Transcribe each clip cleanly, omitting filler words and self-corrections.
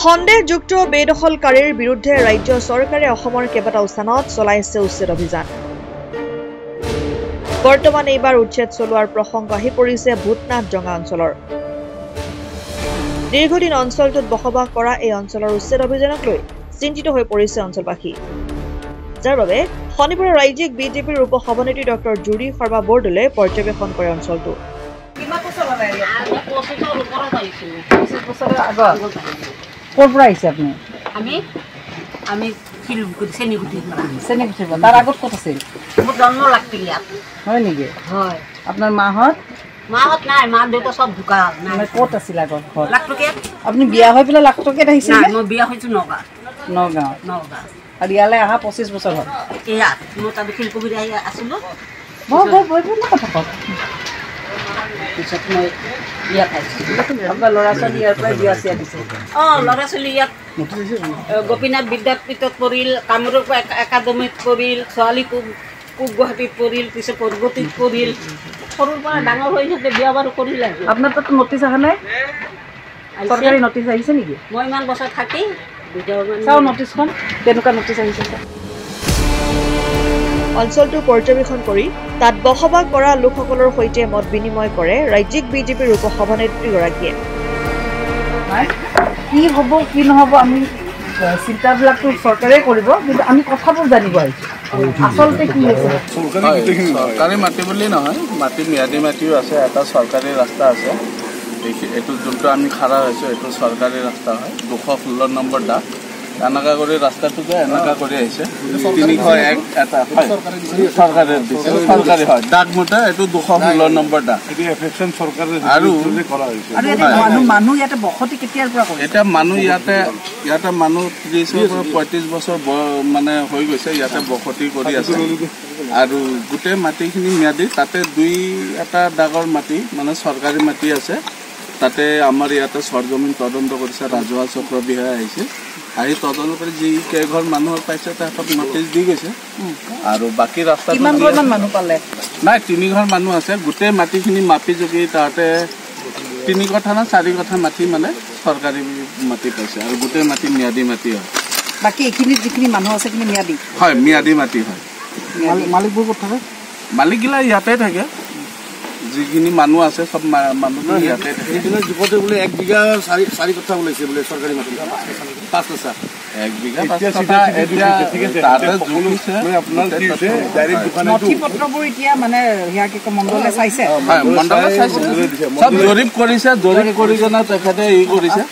সন্দেহযুক্ত বেদখলকাৰীৰ বিৰুদ্ধে ৰাজ্য চৰকাৰে অসমৰ কেইবাটাও স্থানত চলাইছে উচ্ছেদ অভিযান। বৰ্তমান এইবাৰ উচ্ছেদ চলোৱাৰ প্ৰসংগ আহি পৰিছে ভূতনাথ জঙা অঞ্চলৰ। দীৰ্ঘদিন অঞ্চলটোত বসবাস কৰা এই অঞ্চলৰ উচ্ছেদ অভিযানক লৈ চিন্তিত হৈ পৰিছে অঞ্চলবাসী, যাৰ বাবে শনিবাৰে ৰাজ্যিক বিজেপিৰ উপ সভানেত্ৰী ডক্টৰ জুৰি শৰ্মা বৰদলৈ পৰ্যবেক্ষণ কৰে অঞ্চলটো। ক'ৰ পৰা আহিছে আপুনি? আমি চেনিগুটিৰ পৰা। তাৰ আগত ক'ত আছিল? মোৰ জন্ম লাগছিল ইয়াত। হয় নেকি? হয়। আপোনাৰ মাহঁত নাই, মা দেউতা চব ঢুকাল। ক'ত আছিল আগত ঘৰ? লাখটকীয়াত। আপুনি বিয়া হৈ পেলাই লাখটকীয়াত আহিছিল? মই বিয়া হৈছোঁ নগাঁৱত। আৰু ইয়ালৈ অহা 25 বছৰ হ'ল। ইয়াত মই তাতে শিলকবিত আহি আছিলোঁ। পিছত মই ইয়াত আহিছিলোঁ। আপোনাৰ ল'ৰা ছোৱালী ইয়াৰ পৰাই বিয়া চিয়া দিছে? ল'ৰা ছোৱালী ইয়াত গোপীনাথ বিদ্যাপীঠত পঢ়িল, কামৰূপ একাডেমীত পঢ়িল, ছোৱালী পূব গুৱাহাটীত পঢ়িল, পিছত পৰ্বতীত পঢ়িল। সৰুৰ পৰা ডাঙৰ হৈ থাকে, বিয়া বাৰু কৰিলে। আপোনাৰ তাত নটিচ অহা নাই? চৰকাৰী নটিচ আহিছে নেকি? মই ইমান বছৰ থাকি চাওঁ নটিচখন, কেনেকুৱা নটিচ আহিছে। অঞ্চলটো পৰ্যবেক্ষণ কৰি তাত বসবাস কৰা লোকসকলৰ সৈতে মত বিনিময় কৰে ৰাজ্যিক বিজেপিৰ উপ সভানেত্ৰীগৰাকীয়ে। কি হ'ব কি নহ'ব আমি চিন্তাবিলাকতো চৰকাৰে কৰিব, কিন্তু আমি কথাবোৰ জানিব আহিছোঁ আচলতে কি হৈছে। চৰকাৰী মাটি বুলি নহয়, মাটি ম্যাদী মাটিও আছে, এটা চৰকাৰী ৰাস্তা আছে। এইটো যোনটো আমি খাৰা হৈছোঁ এইটো চৰকাৰী ৰাস্তা হয়, 216 নম্বৰ দাগ। এনেকা কৰি ৰাস্তাটো যে এনেকা কৰি আহিছে 301 এটা চৰকাৰী হয় দাগ মতে এইটো 216 নম্বৰ দাগ। আৰু মানুহ ইয়াতে বসতি কেতিয়াৰ পৰা কৰিছে? এতিয়া মানুহ ইয়াতে মানুহ 30 পৰা 35 বছৰ মানে হৈ গৈছে ইয়াতে বসতি কৰি আছে। আৰু গোটেই মাটিখিনি ম্যাদী, তাতে 2-এটা দাগৰ মাটি মানে চৰকাৰী মাটি আছে। তাতে আমাৰ ইয়াতে চৰজমিন তদন্ত কৰিছে, ৰাজহুৱা চক্ৰ বিষয়া আহিছে, আহি তদন্ত কৰি যি কেইঘৰ মানুহৰ পাইছে তাহাঁতক নটিচ দি গৈছে। আৰু বাকী ৰাস্তা মানুহ পালে নাই, 3 ঘৰ মানুহ আছে। গোটেই মাটিখিনি মাপি জুকি তাহাঁতে 3 কঠা না 4 কঠা মাটি মানে চৰকাৰী মাটি পাইছে, আৰু গোটেই মাটি ম্যাদী মাটি হয়। বাকী এইখিনিত যিখিনি মানুহ আছে সেইখিনি ম্যাদী হয়, ম্যাদী মাটি হয়। মালিকবোৰ ক'ত থাকে? মালিকগিলা ইয়াতে থাকে, যিখিনি মানুহ আছে চব মানুহ ইয়াতে থাকে। জোপতে বোলে 1 বিঘা 4 কঠা ওলাইছে বোলে চৰকাৰী মাটি 5 কঠা। 1 বিঘা 5 কঠা নথিপত্ৰবোৰ এতিয়া মানে মণ্ডলে চাইছে? মণ্ডলে চাইছে, চব জৰীপ কৰিছে। জৰীপ কৰি কেনে তেখেতে কৰিছে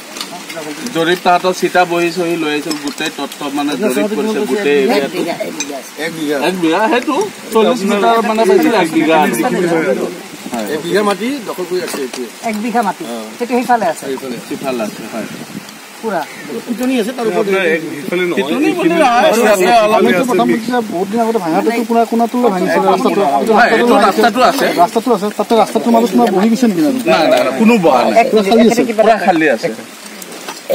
জৰীপ, তাহাঁতৰ চিটা বহি চহি লৈ আহিছিল, গোটেই তত্ত্ব মানে জৰীপ কৰিছে গোটেই এৰিয়াটো। 1 বিঘা সেইটো 40 মিটাৰ মানে পাইছে 1 বিঘা। 1 বিঘা মাটি দখল কৰি আছে। 1 বিঘা মাটি সেইটো সেইফালে আছে? সিফালে আছে, হয়। পুৰা পিটনি আছে তাৰ ওপৰত। ৰাস্তাটো আছে, ৰাস্তাটোৰ মাজত বহি গৈছে নেকি? কোনো বহা নাই, পুৰা খালী আছে।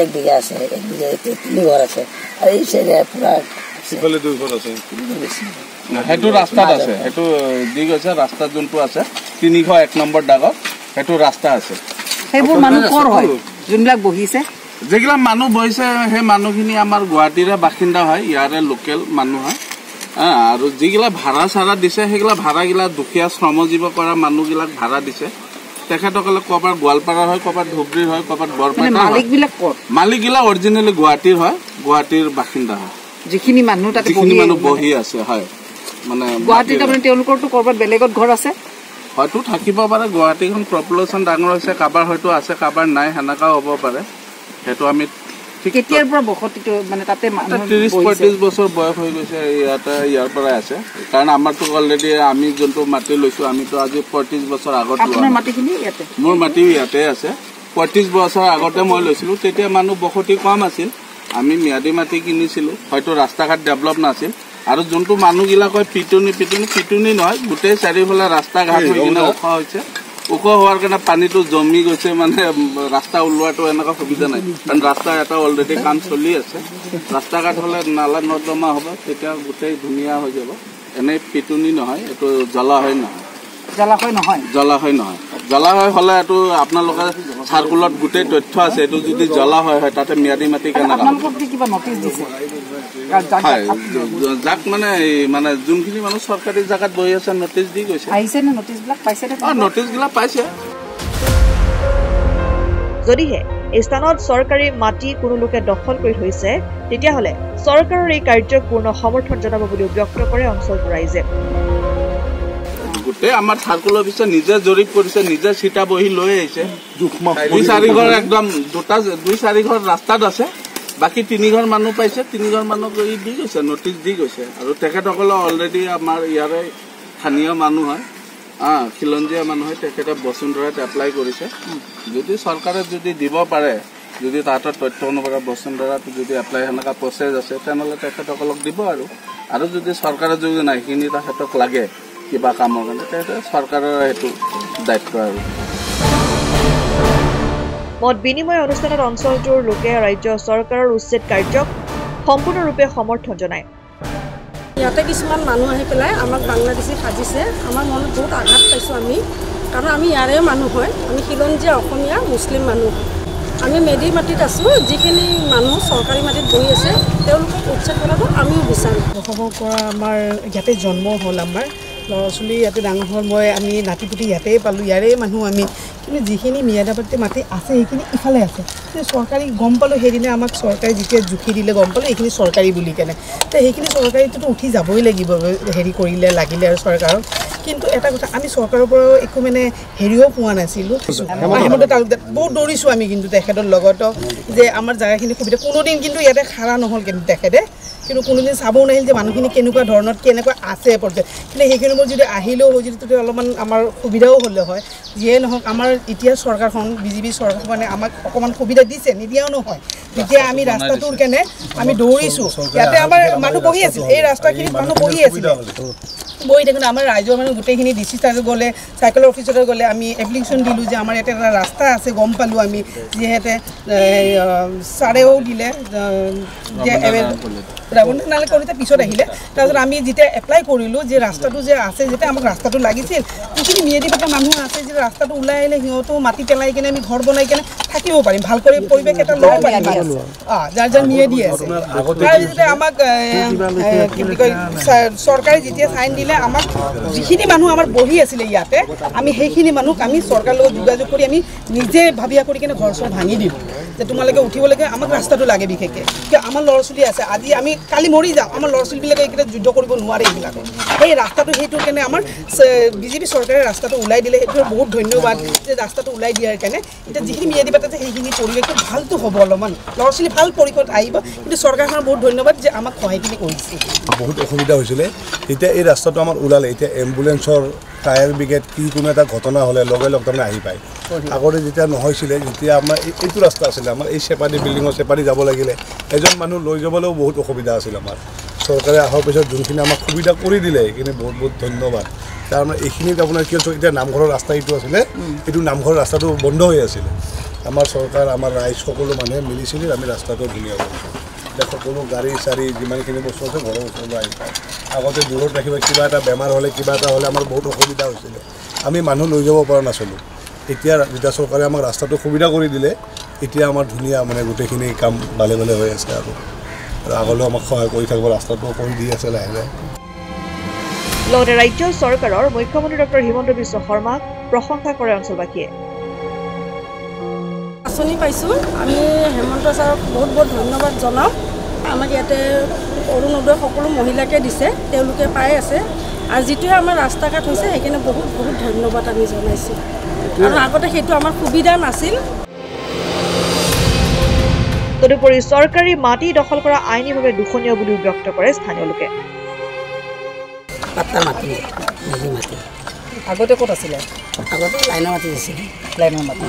1 বিঘা আছে, 1 বিঘা 3 ঘৰ আছে, আৰু এই চাইডে পুৰা সিফালে 2 ঘৰ আছে। সেইটো ৰাস্তাত আছে, সেইটো দি গৈছে। ৰাস্তা যোনটো আছে 301 নম্বৰ দাগত সেইটো ৰাস্তা আছে। সেইবোৰ মানুহ ক'ৰ হয় যোনবিলাক বহিছে? যিগিলা মানুহ বহিছে সেই মানুহখিনি আমাৰ গুৱাহাটীৰে বাসিন্দা হয়, ইয়াৰে লোকেল মানুহ হয়। আৰু যিগিলা ভাড়া চাড়া দিছে সেইগিলা ভাড়াগিলা দুখীয়া শ্ৰমজীৱ কৰা মানুহগিলাক ভাড়া দিছে। তেখেতসকলে ক'ৰবাত গোৱালপাৰাৰ হয়, ক'ৰবাত ধুবুৰীৰ হয়, ক'ৰবাত বৰপেটাৰ হয়। মালিকগিলা অৰিজিনেলি গুৱাহাটীৰ হয়, গুৱাহাটীৰ বাসিন্দা হয়। যিখিনি মানুহ তাতে বহি আছে, হয়, মানে গুৱাহাটীত তেওঁলোকৰতো ক'ৰবাত বেলেগত ঘৰ আছে, হয়তো থাকিব পাৰে। গুৱাহাটীখন পপুলেশ্যন ডাঙৰ হৈছে, কাৰোবাৰ হয়তো আছে, কাৰোবাৰ নাই, সেনেকাও হ'ব পাৰে। সেইটো আমি কেতিয়াৰ পৰা বসতিটো মানে তাতে 30-35 বছৰ বয়স হৈ গৈছে ইয়াৰ পৰাই আছে। কাৰণ আমাৰতো অলৰেডি আমি যোনটো মাটি লৈছো আমিতো আজি 35 বছৰ আগত মোৰ মাটিও ইয়াতে আছে। 35 বছৰ আগতে মই লৈছিলো, তেতিয়া মানুহ বসতি কম আছিল। আমি ম্যাদী মাটি কিনিছিলো, হয়তো ৰাস্তা ঘাট ডেভেলপ নাছিল। আৰু যোনটো মানুহগিলা কয় পিটুনি নহয়, গোটেই চাৰিওফালে ৰাস্তা ঘাট হৈ কিনে ওখ হৈছে। ওখ হোৱাৰ কাৰণে পানীটো জমি গৈছে, মানে ৰাস্তা ওলোৱাটো এনেকুৱা সুবিধা নাই। কাৰণ ৰাস্তা এটা অলৰেডি কাম চলি আছে। ৰাস্তা ঘাট হ'লে নালা নৰ্দমা হ'ব, তেতিয়া গোটেই ধুনীয়া হৈ যাব। এনেই পিটুনি নহয়, এইটো জলাশয় নহয়। জ্বলা হয় হলে এইটো আপোনালোকে চাৰ্কুলত গোটেই তথ্য আছে এইটো যদি জ্বলা হয় তাতে ম্যাদী মাটি কেনেকুৱা হয় যাক মানে যোনখিনি মানুহ চৰকাৰী জাগাত বহি আছে নটিচ দি গৈছে নটিচবিলাক পাইছে যদিহে এই স্থানত চৰকাৰী মাটি কোনো লোকে দখল কৰি থৈছে তেতিয়াহ'লে চৰকাৰৰ এই কাৰ্যক পূৰ্ণ সমৰ্থন জনাব বুলিও ব্যক্ত কৰে অঞ্চলটোৰ ৰাইজে গোটেই আমাৰ চাৰ্কুল অফিচে নিজে জৰীপ কৰিছে নিজে চিটা বহি লৈ আহিছে 2-4 ঘৰ একদম 2-4 ঘৰ ৰাস্তাত আছে বাকি 3 ঘৰ মানুহ পাইছে 3 ঘৰ মানুহক দি গৈছে নটিচ দি গৈছে আৰু তেখেতসকলে অলৰেডি আমাৰ ইয়াৰে স্থানীয় মানুহ হয় খিলঞ্জীয়া মানুহ হয় তেখেতে বসুন্ধৰাত এপ্লাই কৰিছে যদি চৰকাৰে যদি দিব পাৰে যদি তাহাঁতৰ তথ্য অনুসাৰে বসুন্ধৰাত যদি এপ্লাই সেনেকুৱা প্ৰচেছ আছে তেনেহ'লে তেখেতসকলক দিব আৰু যদি চৰকাৰে যদি নাই সেইখিনি তেখেতক লাগে কিবা কামৰ কাৰণে তেখেতে চৰকাৰৰ সেইটো দায়িত্ব আৰু মত বিনিময় অনুষ্ঠানত অঞ্চলটোৰ লোকে ৰাজ্য চৰকাৰৰ উচ্ছেদ কাৰ্যক সম্পূৰ্ণৰূপে সমৰ্থন জনায় ইয়াতে কিছুমান মানুহ আহি পেলাই আমাক বাংলাদেশী সাজিছে আমাৰ মনত বহুত আঘাত পাইছোঁ আমি কাৰণ আমি ইয়াৰে মানুহ হয় আমি খিলঞ্জীয়া অসমীয়া মুছলিম মানুহ আমি মেডি মাটিত আছোঁ যিখিনি মানুহ চৰকাৰী মাটিত বহি আছে তেওঁলোকক উচ্ছেদ কৰাটো আমিও বিচাৰোঁ বসবাস কৰা আমাৰ ইয়াতে জন্ম হ'ল আমাৰ ল'ৰা ছোৱালী ইয়াতে ডাঙৰ হ'ল আমি নাতিপুতি ইয়াতেই পালোঁ ইয়াৰে মানুহ আমি কিন্তু যিখিনি মিয়াদাবাদী মাটি আছে সেইখিনি ইফালে আছে কিন্তু চৰকাৰী গম পালোঁ সেইদিনা আমাক চৰকাৰে যেতিয়া জুখি দিলে গম পালোঁ এইখিনি চৰকাৰী বুলি কেনে তো সেইখিনি চৰকাৰীটোতো উঠি যাবই লাগিব হেৰি কৰিলে লাগিলে আৰু চৰকাৰক কিন্তু এটা কথা আমি চৰকাৰৰ পৰাও একো হেৰিও পোৱা নাছিলোঁ হেমন্ত তালুকদাৰ বহুত দৌৰিছোঁ আমি কিন্তু তেখেতৰ লগত যে আমাৰ জেগাখিনি সুবিধা কোনোদিন কিন্তু ইয়াতে খাৰা নহ'ল কিন্তু তেখেতে কিন্তু কোনোদিন চাবও নাহিল যে মানুহখিনি কেনেকুৱা ধৰণত কেনেকুৱা আছে পৰ্যায়ত কিন্তু সেইখিনি মোৰ যদি আহিলেও হয় যদি অলপমান আমাৰ সুবিধাও হ'লে হয় যিয়ে নহওক আমাৰ এতিয়া চৰকাৰখন বিজেপি চৰকাৰখনে আমাক অকণমান সুবিধা দিছে নিদিয়াও নহয় যেতিয়া আমি ৰাস্তাটোৰ কেনে আমি দৌৰিছোঁ ইয়াতে আমাৰ মানুহ বহি আছিল এই ৰাস্তাখিনিত মানুহ বহি আছিলে বহি থাকোঁতে আমাৰ ৰাইজৰ মানুহ গোটেইখিনি ডি চি ছাৰে গ'লে চাইকেলৰ অফিচতে গ'লে আমি এপ্লিকেশ্যন দিলোঁ যে আমাৰ ইয়াতে এটা ৰাস্তা আছে গম পালোঁ আমি যিহেতু ছাৰেও দিলে ৰাৱণালে কৰোঁতে পিছত আহিলে তাৰপিছত আমি যেতিয়া এপ্লাই কৰিলোঁ যে ৰাস্তাটো যে আছে যেতিয়া আমাক ৰাস্তাটো লাগিছিল যিখিনি মিয়াদী পাতা মানুহ আছে যে ৰাস্তাটো ওলাই আহিলে সিহঁতো মাটি পেলাই কিনে আমি ঘৰ বনাই কিনে থাকিব পাৰিম ভালকৈ পৰিৱেশ এটা ল'ব পাৰিম যাৰ যাৰ মিয়াদী আছে তাৰ যেতিয়া আমাক কি বুলি কয় চৰকাৰে যেতিয়া চাইন দিলে আমাক যিখিনি মানুহ আমাৰ বহি আছিলে ইয়াতে আমি সেইখিনি মানুহক আমি চৰকাৰৰ লগত যোগাযোগ কৰি আমি নিজে ভাবিয়া কৰি কিনে ঘৰ চৰ ভাঙি দিওঁ যে তোমালোকে উঠিব লাগে আমাক ৰাস্তাটো লাগে বিশেষকৈ কিয় আমাৰ ল'ৰা ছোৱালী আছে আজি আমি কালি মৰি যাওঁ আমাৰ ল'ৰা ছোৱালীবিলাকে এইকেইটা যুদ্ধ কৰিব নোৱাৰে এইবিলাকে সেই ৰাস্তাটো সেইটো কাৰণে আমাৰ বিজেপি চৰকাৰে ৰাস্তাটো ওলাই দিলে সেইটো বহুত ধন্যবাদ যে ৰাস্তাটো ওলাই দিয়াৰ কাৰণে এতিয়া যিখিনি মিয়াদী পাতা আছে সেইখিনি পৰিৱেশটো ভালটো হ'ব অলপমান ল'ৰা ছোৱালী ভাল পৰিৱেশত আহিব কিন্তু চৰকাৰখনৰ বহুত ধন্যবাদ যে আমাক সহায়খিনি কৰিছে বহুত অসুবিধা হৈছিলে এতিয়া এই ৰাস্তাটো আমাৰ ওলালে এতিয়া এম্বুলেঞ্চৰ টায়াৰ ব্ৰিগেড কি কোনো এটা ঘটনা হ'লে লগে লগে তাৰমানে আহি পায় আগতে যেতিয়া নহৈছিলে যেতিয়া আমাৰ এইটো ৰাস্তা আছিলে আমাৰ এই চেপাৰী বিল্ডিঙৰ চেপাৰী যাব লাগিলে এজন মানুহ লৈ যাবলৈও বহুত অসুবিধা আছিল আমাৰ চৰকাৰে অহাৰ পিছত যোনখিনি আমাক সুবিধা কৰি দিলে সেইখিনি বহুত বহুত ধন্যবাদ তাৰমানে এইখিনিত আপোনাৰ কি হ'ল এতিয়া নামঘৰৰ ৰাস্তা এইটো আছিলে এইটো নামঘৰৰ ৰাস্তাটো বন্ধ হৈ আছিলে আমাৰ চৰকাৰ আমাৰ ৰাইজ সকলো মানুহে মিলিছিল আমি ৰাস্তাটো ধুনীয়া কৰিছোঁ এতিয়া সকলো গাড়ী চাৰি যিমানখিনি বস্তু আছে ঘৰৰ ওচৰলৈ আহি পায় আগতে দূৰত ৰাখিব কিবা এটা বেমাৰ হ'লে কিবা এটা হ'লে আমাৰ বহুত অসুবিধা হৈছিলে আমি মানুহ লৈ যাব পৰা নাছিলোঁ এতিয়া যেতিয়া চৰকাৰে আমাক ৰাস্তাটো সুবিধা কৰি দিলে এতিয়া আমাৰ ধুনীয়া গোটেইখিনি কাম ভালে ভালে হৈ আছে আৰু আগলৈও আমাক সহায় কৰি থাকিব ৰাস্তাটো কৰি দি আছে লাহে লাহে লগতে ৰাজ্য চৰকাৰৰ মুখ্যমন্ত্ৰী ডক্টৰ হিমন্ত বিশ্ব শৰ্মাক প্ৰশংসা কৰে অঞ্চলবাসীয়ে আঁচনি পাইছোঁ আমি হেমন্ত ছাৰক বহুত বহুত ধন্যবাদ জনাওঁ আমাক ইয়াতে অৰুণোদয় সকলো মহিলাকে দিছে তেওঁলোকে পাই আছে আৰু যিটোৱে আমাৰ ৰাস্তা ঘাট হৈছে সেইকাৰণে বহুত বহুত ধন্যবাদ আমি জনাইছোঁ আৰু আগতে সেইটো আমাৰ সুবিধা নাছিল তদুপৰি চৰকাৰী মাটি দখল কৰা আইনীভাৱে দূষণীয় বুলিও ব্যক্ত কৰে স্থানীয় লোকে আগতে ক'ত আছিলে আগতে লাইনৰ মাটি দিছিলে লাইনৰ মাটি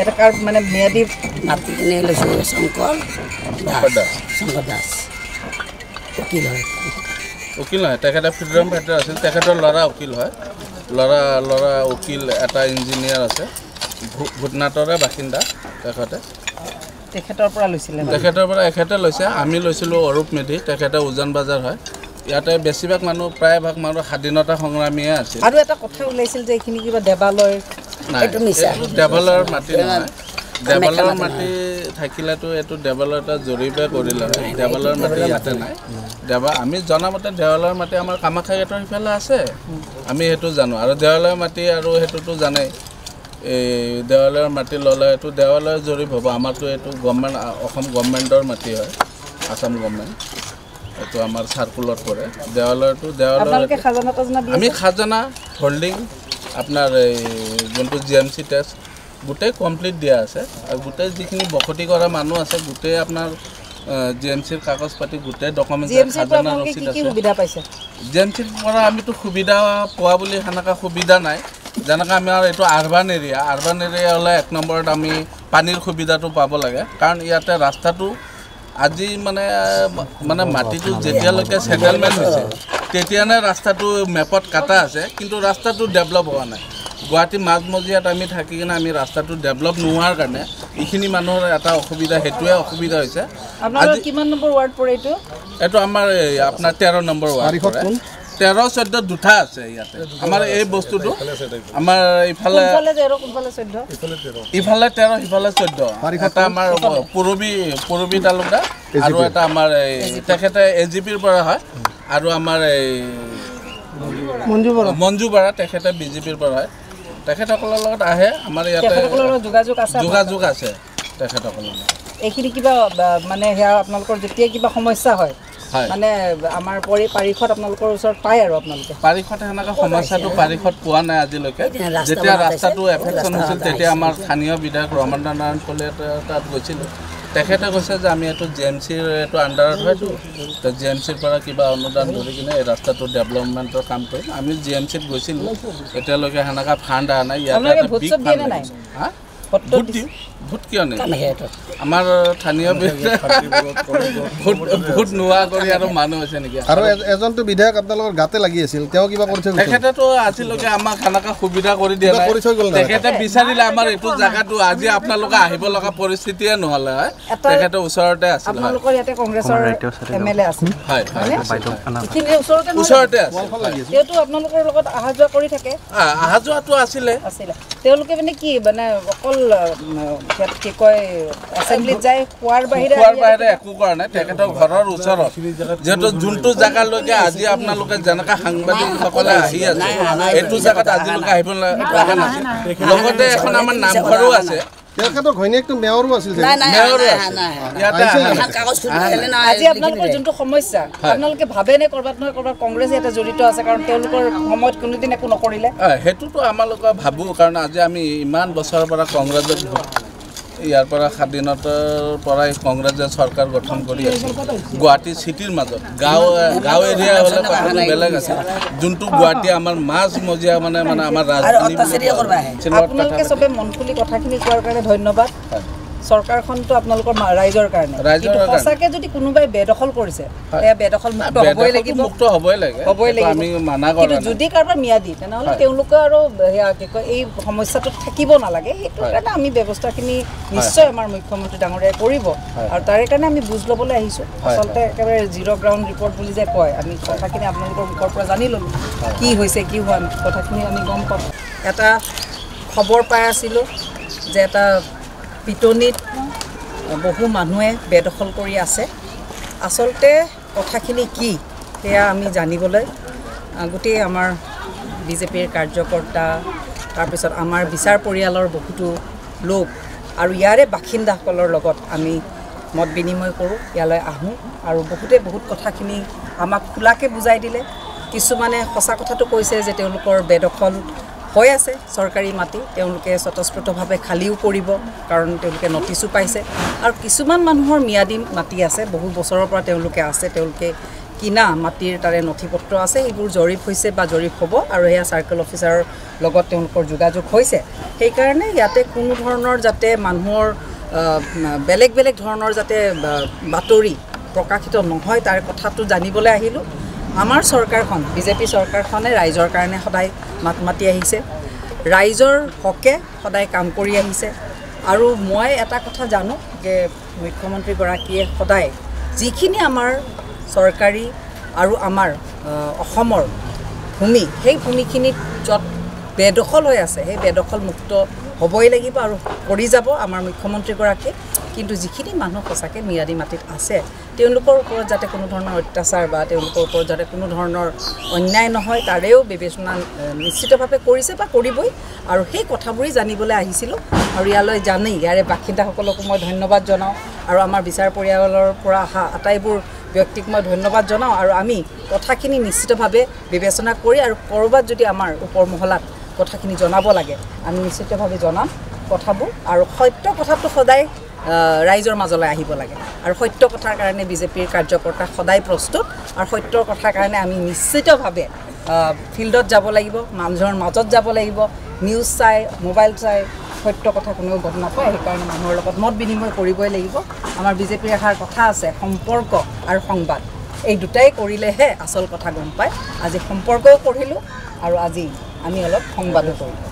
এটা কাৰ ম্যাদী মাটি কিনে লৈছোঁ শংকৰ দাস উকিল হয় উকিল নহয় তেখেতে ফ্ৰীডম ফাইটাৰ আছিল তেখেতৰ ল'ৰা উকিল হয় ল'ৰা উকিল এটা ইঞ্জিনিয়াৰ আছে ভূটনাথৰে বাসিন্দা তেখেতৰ পৰা লৈছিলে এখেতে লৈছে আমি লৈছিলোঁ অৰূপ মেধি তেখেতে উজান বজাৰ হয় ইয়াতে বেছিভাগ মানুহ প্ৰায়ভাগ মানুহ স্বাধীনতা সংগ্ৰামীয়ে আছিল আৰু এটা কথা ওলাইছিল যে এইখিনি কিবা দেৱালয় এইটো মিছা ডেভেলৰ মাটি নহয় ডেভেলৰ মাটি থাকিলেতো এইটো ডেভেলৰ এটা জৰীপে কৰিলে হয় ডেভেলৰ মাটি ইয়াতে নাই আমি জনামতে দেৱালৰ মাটি আমাৰ কামাখ্যা গেটৰ সিফালে আছে আমি সেইটো জানো আৰু দেৱালৰ মাটি আৰু সেইটোতো জানেই এই দেৱালৰ মাটি ল'লে এইটো দেৱালৰ জৰীপ হ'ব আমাৰতো এইটো গভৰ্ণমেণ্ট অসম গভৰ্ণমেণ্টৰ মাটি হয় আসাম গভৰ্ণমেণ্ট এইটো আমাৰ চাৰ্কুলত পৰে দেৱালৰটো আমি খাজানা হোল্ডিং আপোনাৰ এই যোনটো GMC টেক্স গোটেই কমপ্লিট দিয়া আছে আৰু গোটেই যিখিনি বসতি কৰা মানুহ আছে গোটেই আপোনাৰ GMCৰ কাগজ পাতি গোটেই ডকুমেণ্ট খাজানা ৰচিদ আছে GMCৰ পৰা আমিতো সুবিধা পোৱা বুলি সেনেকা সুবিধা নাই যেনেকৈ আমাৰ এইটো আৰবান এৰিয়া হ'লে 1 নম্বৰত আমি পানীৰ সুবিধাটো পাব লাগে কাৰণ ইয়াতে ৰাস্তাটো আজি মানে মাটিটো যেতিয়ালৈকে সেটেলমেণ্ট হৈছে তেতিয়ানে ৰাস্তাটো মেপত কাটা আছে কিন্তু ৰাস্তাটো ডেভেলপ হোৱা নাই গুৱাহাটী মাজমজিয়াত আমি থাকি কিনে আমি ৰাস্তাটো ডেভেলপ নোহোৱাৰ কাৰণে এইখিনি মানুহৰ এটা অসুবিধা সেইটোৱে অসুবিধা হৈছে আপোনালোকৰ কিমান নম্বৰ ৱাৰ্ড পৰে এইটো আমাৰ আপোনাৰ 13 নম্বৰ ৱাৰ্ড 13 14 দুটা আছে ইয়াতে আমাৰ এই বস্তুটো আমাৰ ইফালে ইফালে 13 ইফালে 14 এটা আমাৰ পুৰবী তালুকা আৰু এটা আমাৰ তেখেতে AGPৰ পৰা হয় আৰু আমাৰ এই মঞ্জু বৰা তেখেতে BJPৰ পৰা হয় তেখেতসকলৰ লগত আহে আমাৰ ইয়াতে যোগাযোগ আছে তেখেতসকলৰ এইখিনি কিবা মানে হেয়া আপোনালোকৰ যেতিয়া কিবা সমস্যা হয় মানে আমাৰ পাৰিষদ আপোনালোকৰ ওচৰত পায় আৰু আপোনালোকে পাৰিষদ সেনেকা সমস্যাটো পাৰিষদ পোৱা নাই আজিলৈকে যেতিয়া ৰাস্তাটো এফেকশ্যন হৈছিল তেতিয়া আমাৰ স্থানীয় বিধায়ক ৰমনা নাৰায়ণ কলে তাত গৈছিলোঁ তেখেতে কৈছে যে আমি এইটো GMCৰ এইটো আণ্ডাৰত হয়তো তো GMCৰ পৰা কিবা অনুদান ধৰি কিনে এই ৰাস্তাটো ডেভেলপমেণ্টৰ কাম কৰিম আমি GMCত গৈছিলোঁ এতিয়ালৈকে সেনেকা ফাণ্ড অহা নাই ইয়াতে ভোট কিয় নাই আমাৰ স্থানীয় ভোট নোহোৱা কৰি আৰু মানুহ হৈছে নেকি আৰু এজনটো বিধায়ক আপোনালোকৰ গাতে লাগি আছিল তেওঁ কিবা কৰিছে তেখেতেতো আজিলৈকে আমাক সেনেকা সুবিধা কৰি দিয়া নাই তেখেতে বিচাৰিলে আমাৰ এইটো জাগাটো আজি আপোনালোকে আহিব লগা পৰিস্থিতিয়ে নহ'লে হয় তেখেতে ওচৰতে আছিল আপোনালোকৰ ইয়াতে কংগ্ৰেছৰ MLA আছিল হয় ওচৰতে আছে তেওঁতো আপোনালোকৰ লগত অহা যোৱা কৰি থাকে অহা যোৱাটো আছিলে তেওঁলোকে মানে কি মানে অকল কি কয় এছেম্বলিত যায় খোৱাৰ বাহিৰে একো কৰা নাই তেখেতৰ ঘৰৰ ওচৰত যিহেতু যোনটো জাগালৈকে আজি আপোনালোকে যেনেকৈ সাংবাদিকসকলে আহি আছে এইটো জাগাত আজিলৈকে আহিব লগা নাছিল লগতে এখন আমাৰ নামঘৰো আছে তেখেতৰ ঘৈণীয়েকটো মেয়ৰো আছিল আজি আপোনালোকৰ যোনটো সমস্যা আপোনালোকে ভাবেনে ক'ৰবাত নহয় ক'ৰবাত কংগ্ৰেছ ইয়াতে জড়িত আছে কাৰণ তেওঁলোকৰ সময়ত কোনোদিন একো নকৰিলে সেইটোতো আমালোকে ভাবোঁ কাৰণ আজি আমি ইমান বছৰৰ পৰা কংগ্ৰেছত ইয়াৰ পৰা স্বাধীনতাৰ পৰাই কংগ্ৰেছে চৰকাৰ গঠন কৰি আছে গুৱাহাটী চিটিৰ মাজত গাঁও এৰিয়া হ'লে কথাটো বেলেগ আছে যোনটো গুৱাহাটী আমাৰ মাজমজিয়া মানে আমাৰ ৰাজধানী আপোনালোকে চবে মন খুলি কথাখিনি কোৱাৰ কাৰণে ধন্যবাদ চৰকাৰখনটো আপোনালোকৰ ৰাইজৰ কাৰণে সঁচাকে যদি কোনোবাই বেদখল কৰিছে এয়া বেদখল মুক্ত হ'বই লাগিব কিন্তু যদি কাৰোবাৰ ম্যাদী তেনেহ'লে তেওঁলোকে আৰু সেয়া কি কয় এই সমস্যাটোত থাকিব নালাগে সেইটোৰ কাৰণে আমি ব্যৱস্থাখিনি নিশ্চয় আমাৰ মুখ্যমন্ত্ৰী ডাঙৰীয়াই কৰিব আৰু তাৰে কাৰণে আমি বুজ ল'বলৈ আহিছোঁ আচলতে একেবাৰে জিৰ' গ্ৰাউণ্ড ৰিপৰ্ট বুলি যে কয় আমি কথাখিনি আপোনালোকৰ মুখৰ পৰা জানি ল'লোঁ কি হৈছে কি হোৱা নাই কথাখিনি আমি গম পাম এটা খবৰ পাই আছিলোঁ যে এটা পিটনিত বহু মানুহে বেদখল কৰি আছে আচলতে কথাখিনি কি সেয়া আমি জানিবলৈ গোটেই আমাৰ BJPৰ কাৰ্যকৰ্তা তাৰপিছত আমাৰ বিচাৰ পৰিয়ালৰ বহুতো লোক আৰু ইয়াৰে বাসিন্দাসকলৰ লগত আমি মত বিনিময় কৰোঁ ইয়ালৈ আহোঁ আৰু বহুত কথাখিনি আমাক খোলাকৈ বুজাই দিলে কিছুমানে সঁচা কথাটো কৈছে যে তেওঁলোকৰ বেদখল হৈ আছে চৰকাৰী মাটি তেওঁলোকে স্বতঃস্ফূৰ্তভাৱে খালীও কৰিব কাৰণ তেওঁলোকে নটিছো পাইছে আৰু কিছুমান মানুহৰ ম্যাদী মাটি আছে বহু বছৰৰ পৰা তেওঁলোকে আছে তেওঁলোকে কিনা মাটিৰ তাৰে নথিপত্ৰ আছে এইবোৰ জৰীপ হৈছে বা জৰীপ হ'ব আৰু সেয়া চাৰ্কেল অফিচাৰৰ লগত তেওঁলোকৰ যোগাযোগ হৈছে সেইকাৰণে ইয়াতে কোনো ধৰণৰ যাতে মানুহৰ বেলেগ ধৰণৰ যাতে বাতৰি প্ৰকাশিত নহয় তাৰ কথাটো জানিবলৈ আহিলোঁ আমাৰ চৰকাৰখন BJP চৰকাৰখনে ৰাইজৰ কাৰণে সদায় মাত মাতি আহিছে ৰাইজৰ হকে সদায় কাম কৰি আহিছে আৰু মই এটা কথা জানো যে মুখ্যমন্ত্ৰীগৰাকীয়ে সদায় যিখিনি আমাৰ চৰকাৰী আৰু আমাৰ অসমৰ ভূমি সেই ভূমিখিনিত য'ত বেদখল হৈ আছে সেই বেদখল মুক্ত হ'বই লাগিব আৰু কৰি যাব আমাৰ মুখ্যমন্ত্ৰীগৰাকীয়ে কিন্তু যিখিনি মানুহ সঁচাকৈ মিয়াদী মাটিত আছে তেওঁলোকৰ ওপৰত যাতে কোনো ধৰণৰ অত্যাচাৰ বা তেওঁলোকৰ ওপৰত যাতে কোনো ধৰণৰ অন্যায় নহয় তাৰেও বিবেচনা নিশ্চিতভাৱে কৰিছে বা কৰিবই আৰু সেই কথাবোৰেই জানিবলৈ আহিছিলোঁ আৰু ইয়ালৈ জানি ইয়াৰে বাসিন্দাসকলকো মই ধন্যবাদ জনাওঁ আৰু আমাৰ বিচাৰ পৰিয়ালৰ পৰা অহা আটাইবোৰ ব্যক্তিক মই ধন্যবাদ জনাওঁ আৰু আমি কথাখিনি নিশ্চিতভাৱে বিবেচনা কৰি আৰু ক'ৰবাত যদি আমাৰ ওপৰ মহলাত কথাখিনি জনাব লাগে আমি নিশ্চিতভাৱে জনাম কথাবোৰ আৰু সত্য কথাটো সদায় ৰাইজৰ মাজলৈ আহিব লাগে আৰু সত্য কথাৰ কাৰণে বিজেপিৰ কাৰ্যকৰ্তা সদায় প্ৰস্তুত আৰু সত্যৰ কথাৰ কাৰণে আমি নিশ্চিতভাৱে ফিল্ডত যাব লাগিব মানুহৰ মাজত যাব লাগিব নিউজ চাই মোবাইল চাই সত্য কথা কোনেও গম নাপায় সেইকাৰণে মানুহৰ লগত মত বিনিময় কৰিবই লাগিব আমাৰ বিজেপিৰ এষাৰ কথা আছে সম্পৰ্ক আৰু সংবাদ এই দুটাই কৰিলেহে আচল কথা গম পায় আজি সম্পৰ্কও কৰিলোঁ আৰু আজি আমি অলপ সংবাদো কৰিলোঁ